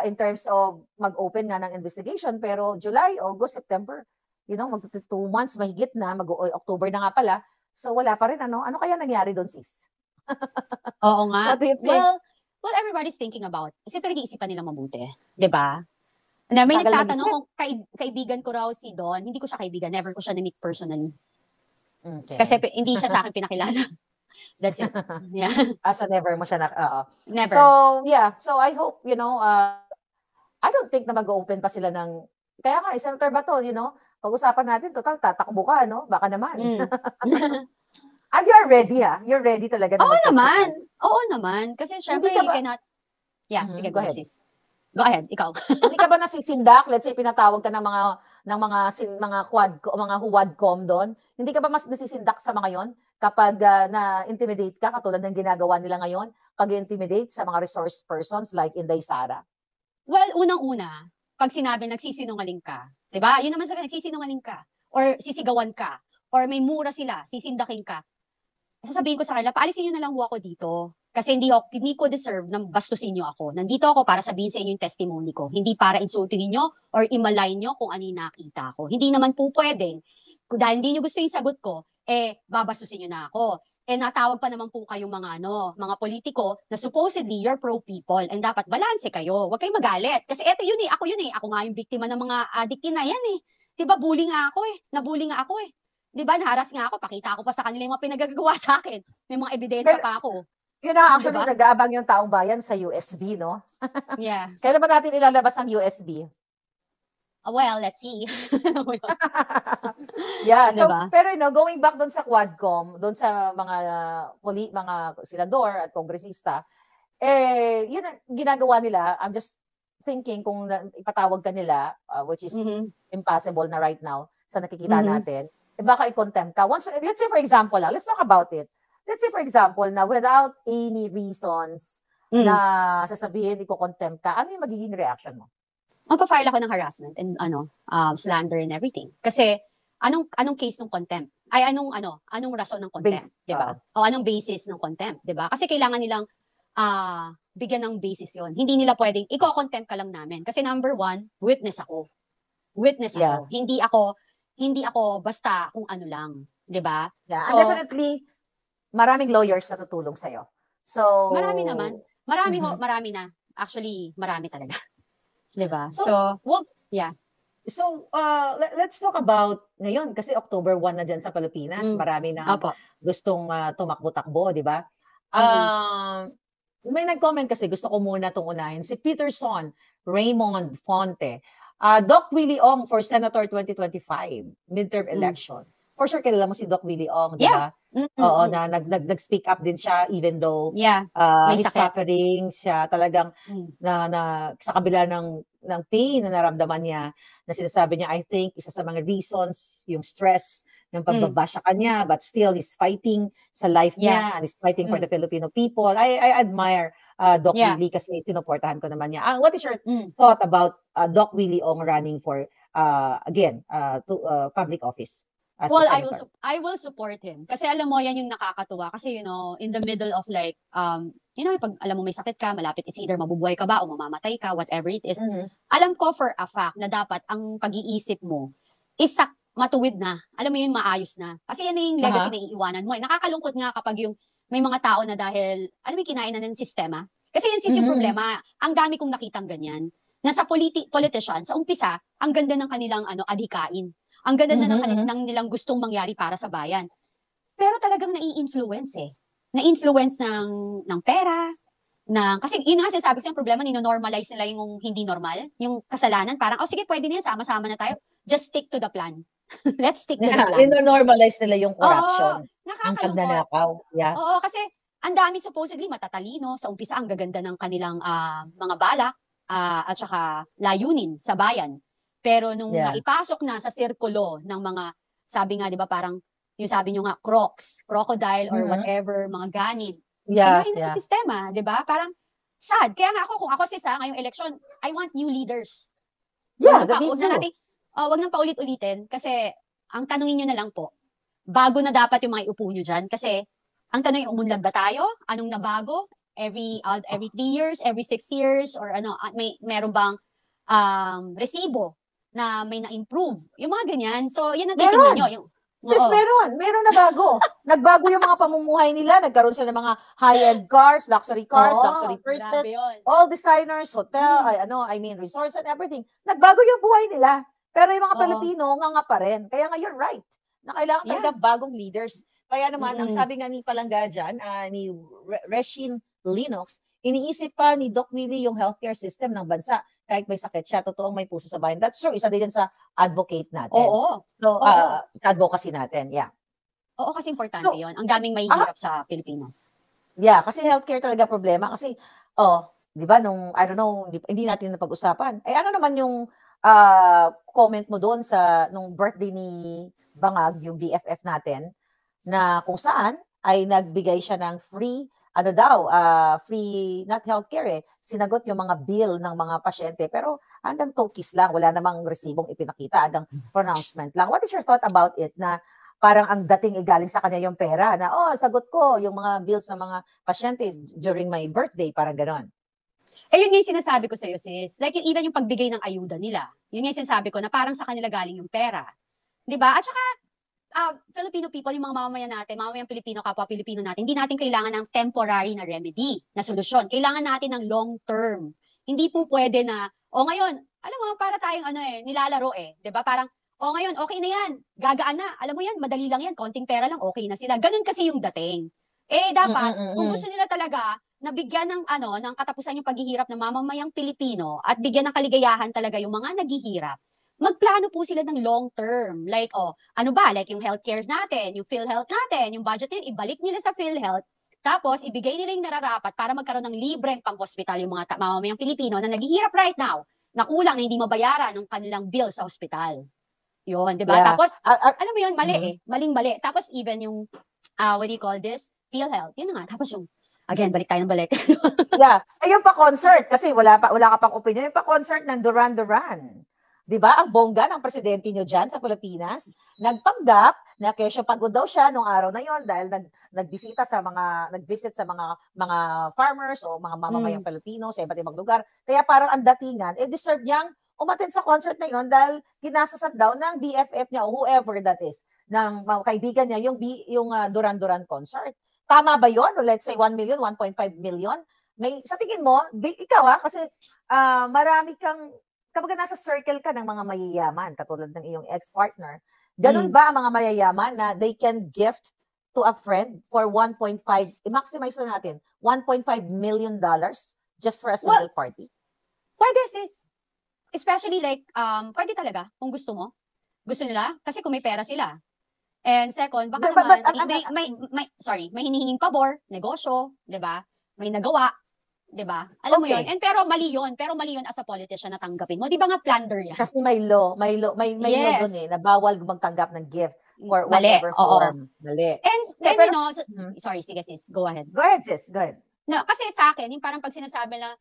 in terms of mag-open nga ng investigation, pero July, August, September, mag 2 months mahigit na, October na nga pala, so wala pa rin, ano kaya nangyari doon, sis? Oo nga. What do you think? Well, everybody's thinking about, kasi pinag-iisipan nila mabuti, di ba? Na may nagtatanong kung kaibigan ko raw si Don, hindi ko siya kaibigan, never ko siya na-meet personally. Okay. Kasi hindi siya sa akin pinakilala. That's it. Yeah. So never mo siya Never. So I hope, I don't think na mag-open pa sila ng, kaya nga, Senator Bato, pag-usapan natin, total, tatakbo ka, baka naman. And you're ready, You're ready talaga na Oo naman. Kasi syempre, you cannot, sige, go ahead. Sis. Go ahead, ikaw. Hindi ka ba nasisindak? Let's say pinatawag ka ng mga huwadcom doon. Hindi ka ba mas nasisindak sa mga 'yon kapag na-intimidate ka katulad ng ginagawa nila ngayon, pag-intimidate sa mga resource persons like Inday Sara? Well, unang-una, pag sinabi nagsisinungaling ka, 'di ba? Yun naman sabi nagsisinungaling ka or sisigawan ka or may mura sila, sisindakin ka. Sasabihin ko sa kanila, paalisin niyo na lang ho ako dito. Kasi hindi ko deserve na bastusin niyo ako. Nandito ako para sabihin sa inyo yung testimony ko. Hindi para insultuhin niyo or imalay niyo kung ano yung nakita ko. Hindi naman po pwedeng. Dahil hindi niyo gusto yung sagot ko, babastusin niyo na ako. Natawag pa naman po kayong mga politiko na supposedly you're pro-people and dapat balanse kayo. Huwag kayong magalit. Kasi eto yun ako yun. Ako nga yung biktima ng mga addict na yan eh. Diba, bully nga ako eh. Nabully nga ako eh. Diba, naharas nga ako. Pakita ko pa sa kanila yung mga pinagagawa sa akin. May mga ebidensya pa ako. Yun na, actually, diba? Nag-aabang yung taong bayan sa USB, no? Yeah. Kailan ba natin ilalabas ang USB? Well, let's see. Yeah, so, diba? Pero going back doon sa Quadcom, doon sa mga senador at kongresista, yun ang ginagawa nila. I'm just thinking kung ipatawag ka nila, which is impossible na right now sa nakikita natin, baka i-contempt ka. Once, let's say for example, let's talk about it. Let's say for example, na without any reasons na sasabihin, i-contempt ka, ano yung magiging reaction mo? Magpa-file ako ng harassment and slander and everything. Kasi anong case ng contempt? Ay anong rason ng contempt, 'di ba? O anong basis ng contempt, 'di ba? Kasi kailangan nilang bigyan ng basis 'yon. Hindi nila pwedeng i-contempt ka lang namin kasi number one, witness ako. Witness ako. Hindi ako basta kung ano lang, 'di ba? Yeah, so, definitely maraming lawyers na tutulong sa iyo. So marami naman. Marami na. Actually, marami talaga. 'Di ba? So, yeah. So, let's talk about ngayon kasi October 1 na diyan sa Pilipinas. Marami na gustong tumakbo-takbo, 'di ba? May nag-comment kasi, gusto ko muna itong unahin. Si Peterson Raymond Fonte. Doc Willie Ong for Senator 2025, midterm election. For sure, kilala mo si Doc Willie Ong, di ba? Oo, na nag-speak up din siya even though he's suffering. Siya talagang sa kabila ng pain na naramdaman niya, na sinasabi niya, I think, isa sa mga reasons, yung stress, yung pagbabasya kanya, but still, he's fighting sa life niya, and he's fighting for the Filipino people. I admire Doc Willie kasi sinuportahan ko naman niya. What is your thought about Doc Willie Ong running for, again, to public office? Well, I will support him. Kasi alam mo, yan yung nakakatuwa. Kasi, in the middle of like, pag alam mo may sakit ka, malapit, it's either mabubuhay ka ba o mamamatay ka, whatever it is. Alam ko for a fact na dapat ang pag-iisip mo is matuwid na. Alam mo yun, maayos na. Kasi yan yung legacy na iiwanan mo. Nakakalungkot nga kapag yung may mga tao na dahil, alam mo, kinain na ng sistema. Kasi yan yung problema. Ang dami kong nakitang ganyan. Na sa politician, sa umpisa, ang ganda ng kanilang adhikain. Ang ganda na ng nilang gustong mangyari para sa bayan. Pero talagang nai-influence Na-influence ng pera, kasi yun nga sinasabi ko, yung problema, nino-normalize nila yung hindi normal, yung kasalanan. Parang, sige, pwede na yan, sama-sama na tayo. Just stick to the plan. Let's stick to the plan. Nino-normalize nila yung corruption. Ang pagnanakaw. Yeah. Oo, kasi ang dami supposedly matatalino. Sa umpisa, ang gaganda ng kanilang mga balak at saka layunin sa bayan. Pero nung naipasok na sa sirkulo ng mga, sabi nga, di ba, parang, yung sabi nyo nga, crocodile or whatever, mga ganid. Kinain ng sistema, di ba? Parang, sad. Kaya nga kung ako ngayong election, I want new leaders. Yeah, wag nang paulit-ulitin, kasi, ang tanungin nyo na lang po, bago na dapat yung mga iupo nyo dyan, kasi, ang tanong, umunlad ba tayo? Anong nabago? Every 3 years, every 6 years, or meron bang resibo na may na-improve. Yung mga ganyan. So, yan ang titingnan nyo. Meron na bago. Nagbago yung mga pamumuhay nila. Nagkaroon sila ng mga high-end cars, luxury luxury purses, all designers, hotel, resorts and everything. Nagbago yung buhay nila. Pero yung mga Pilipino, nga pa rin. Kaya nga, you're right. Na kailangan talaga bagong leaders. Kaya naman, ang sabi nga ni Palangga dyan, ni Reshin Linox, iniisip pa ni Doc Willie yung healthcare system ng bansa. Kahit may sakit siya, totoong may puso sa bayan. That's true. Isa din sa advocate natin. Oo. So, sa advocacy natin, Oo, kasi importante yun. Ang daming mahihirap sa Pilipinas. Yeah, kasi healthcare talaga problema. Kasi, 'di ba nung I don't know, hindi natin napag-usapan. Eh ano naman yung comment mo doon sa nung birthday ni Bangag, yung BFF natin, na kung saan ay nagbigay siya ng free ano daw, free not healthcare eh, sinagot yung mga bill ng mga pasyente pero hanggang tokis lang, wala namang resibong ipinakita, hanggang pronouncement lang. What is your thought about it na parang ang dating galing sa kanya yung pera na, oh, sagot ko yung mga bills ng mga pasyente during my birthday, parang ganon. Eh, yun nga yung sinasabi ko sa'yo, sis. Like, even yung pagbigay ng ayuda nila, yun nga yung sinasabi ko na parang sa kanila galing yung pera. 'Di ba? At saka, Filipino people, yung mga mamamayan natin, mamamayang Pilipino, kapwa Pilipino natin, hindi natin kailangan ng temporary na remedy, na solusyon. Kailangan natin ng long term. Hindi po pwede na, ngayon, alam mo, para tayong nilalaro 'di ba? Parang, ngayon, okay na yan, gagaan na. Alam mo yan, madali lang yan, konting pera lang, okay na sila. Ganun kasi yung dating. Dapat, kung gusto nila talaga, nabigyan ng katapusan yung paghihirap ng mamamayang Pilipino at bigyan ng kaligayahan talaga yung mga naghihirap, magplano po sila ng long term. Like, ano ba? Like yung healthcare natin, yung PhilHealth natin, yung budget nila, ibalik nila sa PhilHealth, tapos ibigay nila yung nararapat para magkaroon ng libreng pang-hospital yung mga mamamayang Pilipino na naghihirap right now, na kulang na hindi mabayaran ng kanilang bill sa hospital. Yun, di ba? Yeah. Tapos, alam mo yun, mali maling-mali. Tapos even yung, what do you call this? PhilHealth. Yun na nga. Tapos yung, again, balik tayo ng balik. Yeah. Yung pa-concert, kasi wala ka pang opinion, yung pa-concert ng Duran Duran. 'Di ba? Ang bongga ng presidente nyo dyan sa Pilipinas, nagpanggap na kesyo pagod daw siya nung araw na yon dahil nagvisit sa mga farmers o mga mamamayang Pilipino sa iba't ibang lugar. Kaya parang ang datingan, deserve niyang umattend sa concert na yon dahil ginastosan daw ng BFF niya o whoever that is, ng mga kaibigan niya, yung Duran Duran concert. Tama ba yon? Let's say 1 million, 1.5 million? Sa tingin mo, ikaw kasi marami kang kapag nasa circle ka ng mga mayayaman, katulad ng iyong ex-partner, ganun ba ang mga mayayaman na they can gift to a friend for 1.5, i-maximize na natin, $1.5 million just for a single party? Pwede, sis. Especially like, pwede talaga kung gusto mo. Gusto nila, kasi kung may pera sila. And second, baka may hinihinging pabor, negosyo, 'di ba? May nagawa, 'di ba? Alam mo 'yon. And pero mali 'yon as a politician na tanggapin mo. 'Di ba nga plunder 'yan? Kasi may law Yes. doon na bawal magtanggap ng gift for whatever form. Mali. And pero, you know, sorry, sige sis, go ahead. Go ahead sis, go ahead. No, kasi sa akin, yung parang pag sinasabi lang,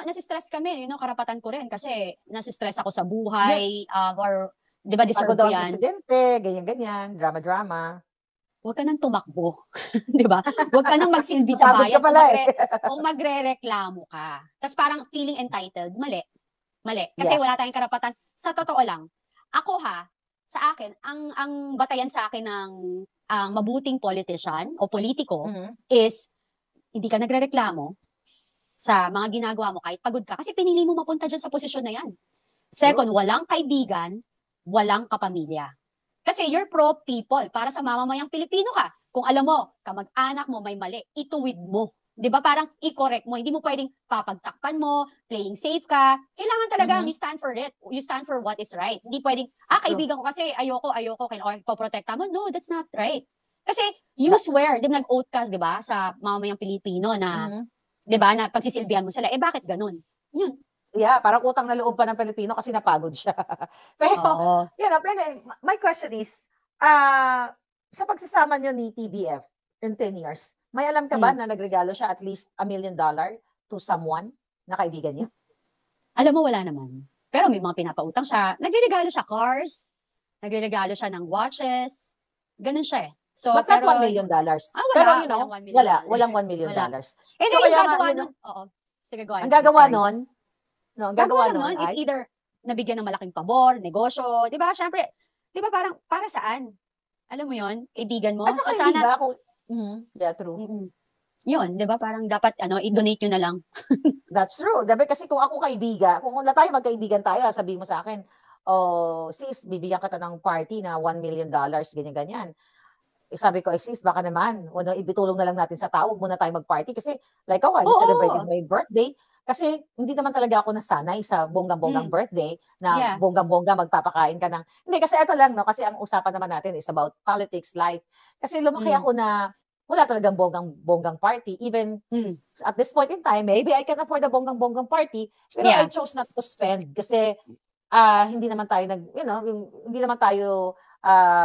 nasistress kami, karapatan ko rin kasi nasistress ako sa buhay, or 'di ba deserve ko yan. Presidente, ganyan-ganyan, drama-drama. Huwag ka nang tumakbo. 'Di ba? Huwag ka nang magsilbi sa bayan kung magrereklamo ka. Tapos parang feeling entitled, mali. Kasi wala tayong karapatan. Sa totoo lang, ako sa akin, ang batayan sa akin ng mabuting politician o politiko is hindi ka nagrereklamo sa mga ginagawa mo kahit pagod ka kasi pinili mo mapunta dyan sa posisyon na yan. Second, walang kaibigan, walang kapamilya. Kasi you're pro-people, para sa mamamayang Pilipino ka. Kung alam mo, kamag-anak mo may mali, ituwid mo. 'Di ba? Parang i-correct mo. Hindi mo pwedeng papagtakpan mo, playing safe ka. Kailangan talaga you stand for it. You stand for what is right. Hindi pwedeng, kaibigan ko kasi ayoko, or poprotekta mo. No, that's not right. Kasi you swear, nag-oath ka, 'di ba, sa mamamayang Pilipino na 'di ba, na pagsisilbihan mo sila. Bakit ganun? Yun. Yeah, parang utang na loob pa ng Pilipino kasi napagod siya. Pero, my question is, sa pagsasama nyo ni TBF in 10 years, may alam ka ba na nagregalo siya at least $1 million to someone na kaibigan niya? Alam mo, wala naman. Pero may mga pinapautang siya. Nagregalo siya cars, nagregalo siya ng watches, ganun siya eh. So, but not $1 million. Wala, pero walang $1 million. So, kaya gagawa nun, sige, go ahead. Ang gagawa nun, it's either nabigyan ng malaking pabor, negosyo, 'di ba? Syempre, 'di ba parang para saan? Alam mo 'yon, kaibigan mo. At saka so sana yeah, true. Yun, 'di ba? Parang dapat i-donate nyo na lang. That's true. Dapat kasi kung ako kaibigan, kung magkaibigan tayo, sabihin mo sa akin, sis, bibigyan kita ng party na $1 million, ganyan-ganyan. Sabi ko, sis, baka naman, ibitulong na lang natin sa tao, muna tayo mag-party. Kasi, like I celebrated my birthday. Kasi, hindi naman talaga ako nasanay sa bonggang-bonggang birthday, na bonggang-bongga magpapakain ka ng, hindi, kasi ito lang, no, kasi ang usapan naman natin is about politics, life. Kasi lumaki ako na, wala talagang bonggang party. Even at this point in time, maybe I can afford a bonggang party, pero I chose not to spend kasi hindi naman tayo hindi naman tayo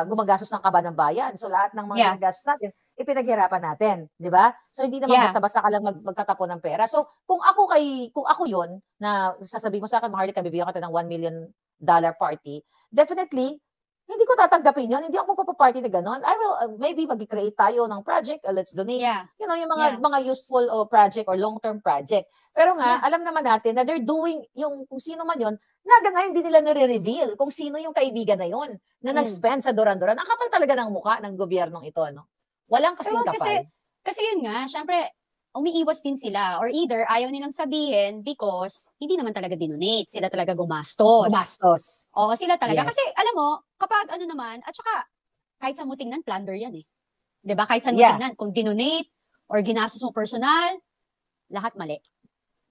gumagastos ng kaba ng bayan. So lahat ng mga ginagastos natin, ipinaghirapan natin, di ba? So hindi naman basta-basta ka lang magtatapon ng pera. So kung ako yon na sasabihin mo sa akin, Maharlika, bibigyan ka ng $1 million party, definitely hindi ko tatanggapin yun. Hindi ako magpaparty na gano'n. I will, maybe mag-create tayo ng project, let's donate. You know, yung mga useful project or long-term project. Pero nga, alam naman natin na they're doing, yung kung sino man yun, nga hindi nila nare-reveal kung sino yung kaibigan na yun na nag-spend sa Duran-Duran. Ang kapal talaga ng mukha ng gobyernong ito, no? Walang kasing kapal. Kasi yun nga, syempre, umiiwas din sila or either ayaw nilang sabihin because hindi naman talaga dinonate. Sila talaga gumastos. Oo, sila talaga. Kasi alam mo, kapag ano naman, at saka kahit sa mutingnan, plunder yan eh. Diba? Kahit sa mutingnan, kung dinonate or ginastos mo personal, lahat mali.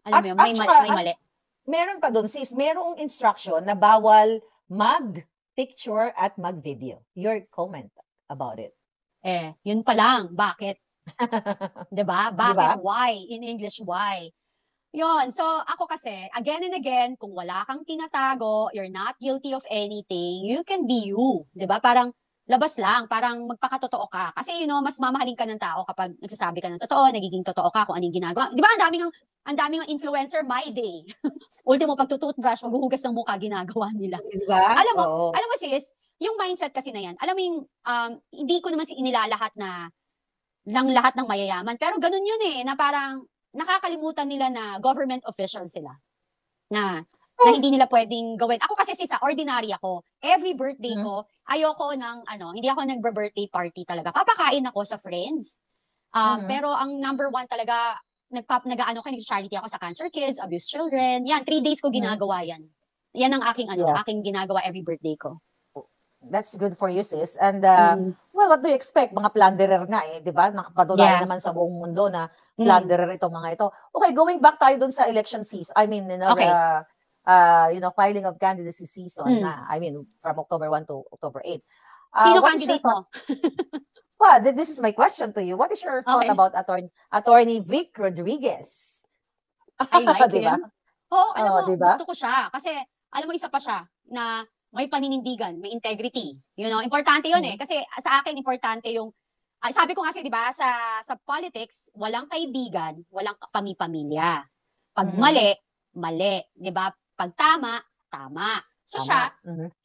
Alam mo yun, may mali. Meron pa doon, sis, merong instruction na bawal mag-picture at mag-video. Your comment about it. Yun pa lang. Bakit? Diba? Bakit? Why? In English, why? Yun. So, ako kasi, again and again, kung wala kang tinatago, you're not guilty of anything, you can be you. Diba? Parang, labas lang. Parang magpakatotoo ka. Kasi, mas mamahalin ka ng tao kapag nagsasabi ka ng totoo, nagiging totoo ka kung anong ginagawa. Diba? Ang daming influencer, my day. Ultimo, pag-toothbrush, maghuhugas ng mukha, ginagawa nila. Diba? Alam mo sis, yung mindset kasi na yan, alam mo yung, hindi ko naman inilalahat na lang lahat ng mayayaman. Pero ganun yun na parang nakakalimutan nila na government officials sila. Na hindi nila pwedeng gawin. Ako kasi sa ordinary ako. Every birthday ko, ayoko hindi ako nagbe-birthday party talaga. Papakain ako sa friends. Pero ang number one talaga, nag-charity ako sa cancer kids, abused children. Yan, 3 days ko ginagawa yan. Yan ang aking ginagawa every birthday ko. That's good for you, sis. And, well, what do you expect? Mga plunderer nga di ba? Nakapatunay naman sa buong mundo na plunderer itong mga ito. Okay, going back tayo dun sa election season. I mean, filing of candidacy season na, I mean, from October 1 to October 8. Sino candidate mo? Well, this is my question to you. What is your thought about Attorney Vic Rodriguez? I like him. Alam mo, gusto ko siya. Kasi, alam mo, isa pa siya na may paninindigan, may integrity. Importante yun Kasi sa akin, importante yung, sabi ko kasi, di ba, sa politics, walang kaibigan, walang pamilya. Pag mali, di ba? Pag tama, tama. So siya,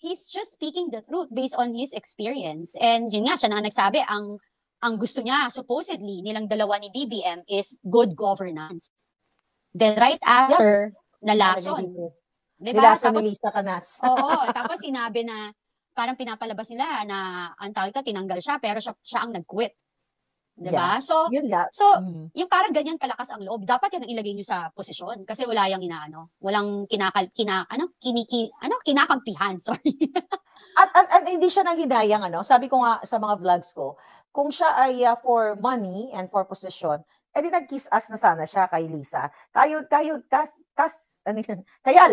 he's just speaking the truth based on his experience. And yun nga, siya na nagsabi, ang gusto niya, supposedly, nilang dalawa ni BBM is good governance. Then right after, nalason. Diba? Tapos, ni Lisa Canas. Tapos sinabi na parang pinapalabas nila na ang tawag ka, tinanggal siya, pero siya ang nag-quit. Diba? So, yung parang ganyan kalakas ang loob, dapat yan ang ilagay nyo sa posisyon kasi wala yung walang kinakampihan, sorry. at hindi siya nang hinayang, sabi ko nga sa mga vlogs ko, kung siya ay for money and for position, edi nag-kiss ass na sana siya kay Lisa. Kaya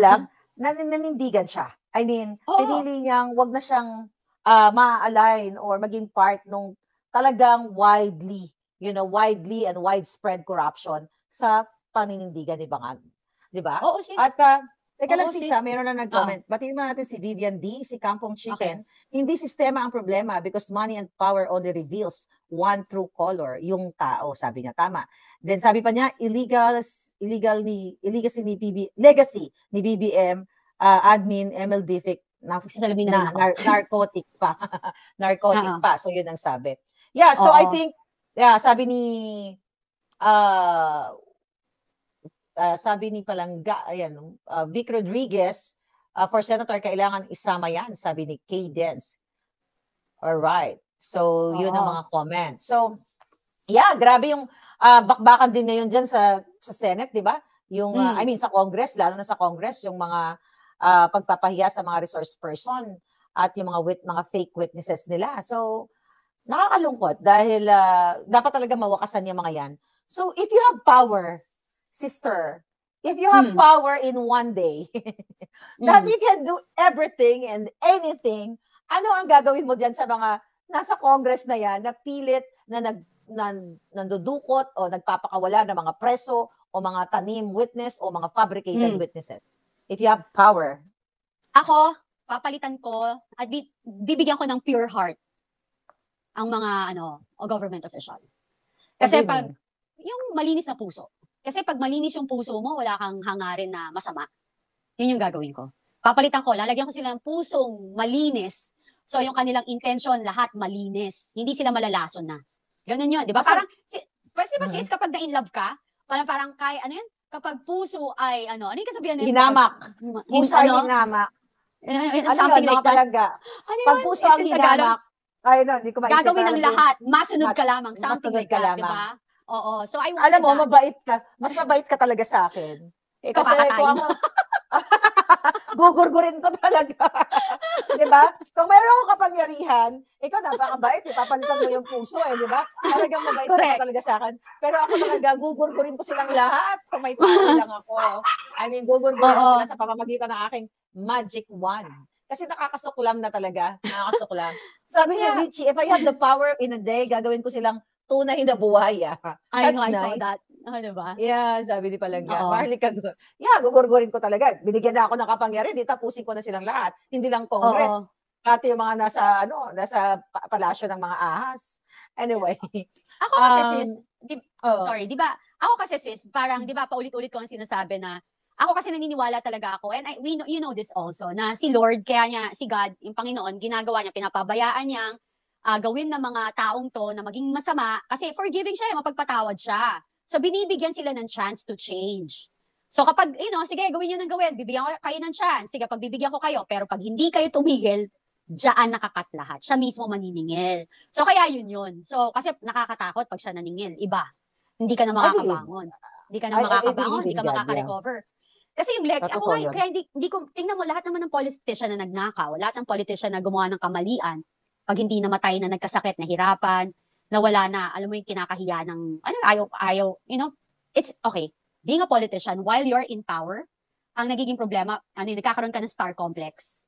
lang, nanindigan siya. I mean, pinili niyang wag na siyang ma-align or maging part nung talagang widely and widespread corruption sa paninindigan ni Bangag. Di ba? Oo, sis. At teka lang, Sisa, meron na nag-comment. Batiin mo natin si Vivian D, si Kampong Chicken. Hindi sistema ang problema because money and power only reveals one true color, yung tao. Sabi niya, tama. Then sabi pa niya, legacy ni BBM, admin, ML Dific, narcotic pa. Narcotic pa. So yun ang sabi. Yeah, so I think, sabi ni Palangga, Vic Rodriguez, for Senator, kailangan isama yan, sabi ni Cadence. Alright. So, yun ang mga comments. So, grabe yung bakbakan din ngayon dyan sa Senate, di ba? Yung, I mean, sa Congress, lalo na sa Congress, yung mga pagpapahiya sa mga resource person at yung mga fake witnesses nila. So, nakakalungkot dahil dapat talaga mawakasan yung mga yan. So, if you have power, sister, if you have power in one day, that you can do everything and anything, ano ang gagawin mo dyan sa mga nasa Congress na yan, na pilit na nandudukot o nagpapakawala ng mga preso o mga tanim witness o mga fabricated witnesses? If you have power. Ako, papalitan ko at bibigyan ko ng pure heart ang mga government official. Kasi pag yung malinis na puso. Kasi pag malinis yung puso mo, wala kang hangarin na masama. Yun yung gagawin ko. Papalitan ko, lalagyan ko sila ng pusong malinis. So yung kanilang intention, lahat malinis. Hindi sila malalason na. Ganun yun, di ba? Parang, sis, kapag na-in-love ka, parang kapag puso ay, ano yung kasabihan nila? Hinamak. Puso ay hinamak. Something like that. Pag puso ang hinamak, hindi ko maisip. Gagawin ng lahat. Masunod ka lamang. Something like that, di ba? Oo. So I want alam mo, mabait ka. Mas mabait ka talaga sa akin. Ikaw kakatayin. Gugurgurin ko talaga. Di ba? Kung meron akong kapangyarihan, ikaw napakabait, papalitan mo yung puso, di ba? Talagang mabait ka talaga sa akin. Pero ako talaga, gugurgurin ko silang lahat kung may power lang ako. I mean, gugurgurin ko sila sa pamamagitan ng aking magic wand. Kasi nakakasuklam na talaga. Nakakasuklam. Sabi ni Richie, if I have the power in a day, gagawin ko silang tunay na buhaya. I know, I saw that. Diba? Yeah, sabi ni Palangga. Maharlika, gugurgurin ko talaga. Binigyan na ako ng kapangyarihan, di tapusin ko na silang lahat. Hindi lang Congress. Pati yung mga nasa palasyo ng mga ahas. Anyway. Ako kasi sis, sorry, di ba? Ako kasi sis, parang di ba paulit-ulit ko ang sinasabi na ako kasi naniniwala talaga ako, and you know this also, na si Lord, kaya niya, si God, yung Panginoon, ginagawa niya, pinapabayaan niyang gawin ng mga taong to na maging masama, kasi forgiving siya, mapagpatawad siya. So, binibigyan sila ng chance to change. So, kapag, sige, gawin niyo ng gawin, bibigyan ko kayo ng chance, sige, pag bibigyan ko kayo, pero pag hindi kayo tumigil, diyan nakakat lahat. Siya mismo maniningil. So, kaya yun. So, kasi nakakatakot pag siya naningil. Iba. Hindi ka na makakabangon. Hindi ka na makakabangon, hindi ka makaka-recover. Kasi yung kaya hindi ko, tingnan mo, lahat naman ng politician na nagnakaw, lahat ng politician na gumawa ng kamalian, pag hindi namatay na nagkasakit, nahirapan, nawala na, alam mo yung kinakahiya ng, ayaw, it's okay. Being a politician, while you're in power, ang nagiging problema, nagkakaroon ka ng star complex.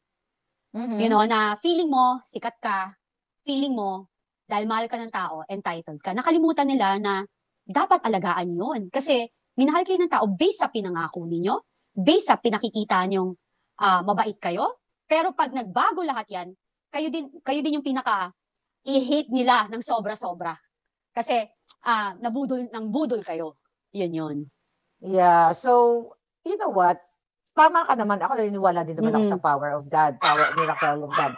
Na feeling mo, sikat ka, feeling mo, dahil mahal ka ng tao, entitled ka. Nakalimutan nila na dapat alagaan yun. Kasi, minahal kayo ng tao based sa pinangako ninyo, based sa pinakikita nyong mabait kayo, pero pag nagbago lahat yan, kayo din yung pinaka i-hate nila ng sobra-sobra. Kasi, budol kayo. Yun. Yeah, so, you know what? Tama ka naman. Ako naniniwala din naman ako sa power of God, miracle of God.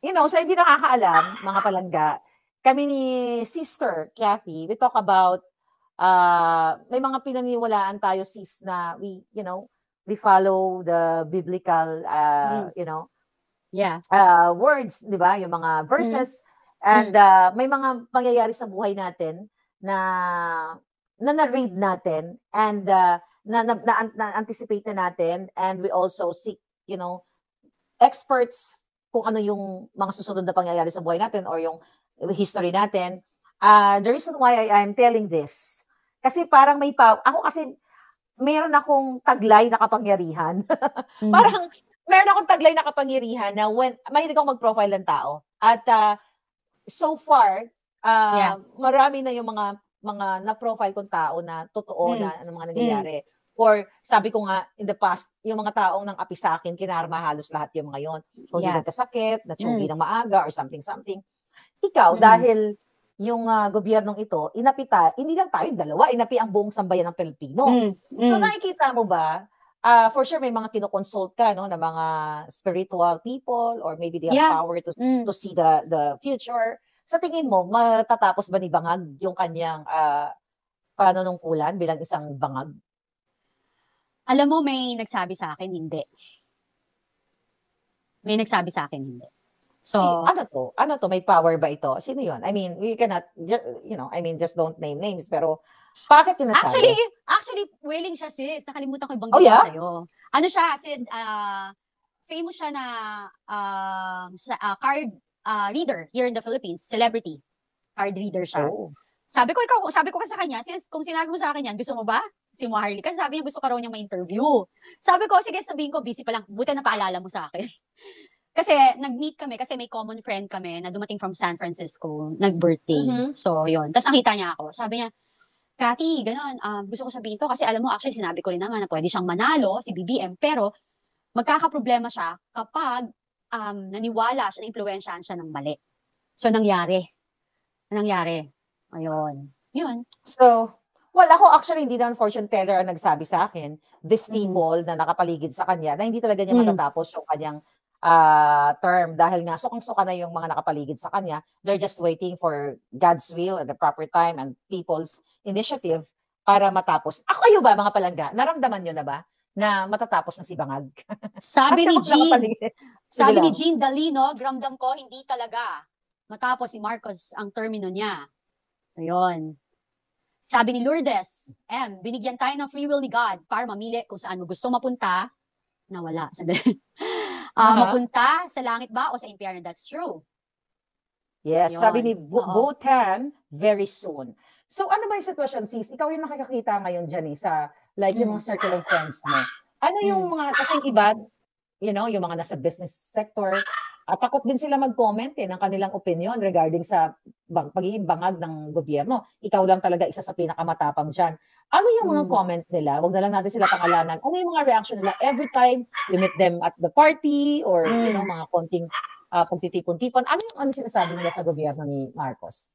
So hindi nakakaalam, mga palangga, kami ni Sister Kathy, we talk about, may mga pinaniniwalaan tayo, sis, na we follow the biblical, words, di ba? Yung mga verses. And may mga pangyayari sa buhay natin na na-read natin and na-anticipate na natin, and we also seek, experts kung ano yung mga susunod na pangyayari sa buhay natin or yung history natin. The reason why I'm telling this, kasi parang ako kasi meron akong taglay na kapangyarihan. Parang meron akong taglay na kapangyarihan na mahilig akong mag-profile ng tao. At so far, marami na yung mga na-profile kong tao na totoo na ano mga nangyayari. Or sabi ko nga, in the past, yung mga taong nang api sa akin, kinarma halos lahat yung mga yon. Kung hindi nagkasakit, natsugi ng maaga, or something. Ikaw, dahil yung gobyernong ito, hindi lang tayo dalawa, inapi ang buong sambayan ng Pilipino. So nakikita mo ba, for sure may mga kinoconsult ka, na mga spiritual people, or maybe they have power to see the future. Sa tingin mo, matatapos ba ni Bangag yung kanyang panunungkulan bilang isang bangag? Alam mo, may nagsabi sa akin, hindi. May nagsabi sa akin, hindi. So, ano to? May power ba ito? Sino yun? I mean, we cannot, just don't name names, pero bakit tinasabi? Actually, willing siya, sis. Nakalimutan ko ibanggit sa'yo. Ano siya, sis, famous siya na card reader here in the Philippines, celebrity. Card reader siya. Oh. Sabi ko kasi sa kanya, sis, kung sinabi mo sa akin yan, gusto mo ba? Si Maharly. Kasi sabi niya, gusto ka raw niya ma-interview. Sabi ko, sige, sabihin ko, busy pa lang. Buti na paalala mo sa akin. Kasi nag-meet kami kasi may common friend kami na dumating from San Francisco, nag-birthday. So, yun. Tapos nakita niya ako. Sabi niya, Cathy, gano'n, gusto ko sabihin to kasi alam mo, actually, sinabi ko rin naman na pwede siyang manalo, si BBM, pero magkakaproblema siya kapag naniwala siya, na-influensyahan siya ng mali. So, nangyari. Ayun. Yun. So, well, ako actually hindi naman fortune teller ang nagsabi sa akin. These people na nakapaligid sa kanya na hindi talaga niya matatapos yung kanyang term dahil nga sukang-suka na yung mga nakapaligid sa kanya. They're just waiting for God's will at the proper time and people's initiative para matapos. Ako kayo ba, mga palangga, naramdaman nyo na ba na matatapos na si Bangag? Sabi ni Kasi Jean, nakapaligid. Sige sabi ni lang. Jean Dalino, gramdam ko, hindi talaga matapos si Marcos ang termino niya. Ayun. Sabi ni Lourdes, binigyan tayo ng free will ni God para mamili kung saan mo gusto mapunta. Nawala. Mapunta sa langit ba o sa impyerno? That's true. Yes, Yun. sabi ni Botan, very soon. So ano ba yung sitwasyon, sis? Ikaw yung nakikita ngayon dyan sa like yung mga circle of friends mo. Ano yung mga, kasing iba, you know, yung mga nasa business sector, at takot din sila mag-comment ng kanilang opinion regarding sa pagiging bangag ng gobyerno. Ikaw lang talaga isa sa pinakamatapang dyan. Ano yung mga comment nila? Huwag na lang natin sila pangalanan. Ano yung mga reaction nila every time you meet them at the party or you know, mga konting pagtitipon-tipon? Ano sinasabi nila sa gobyerno ni Marcos?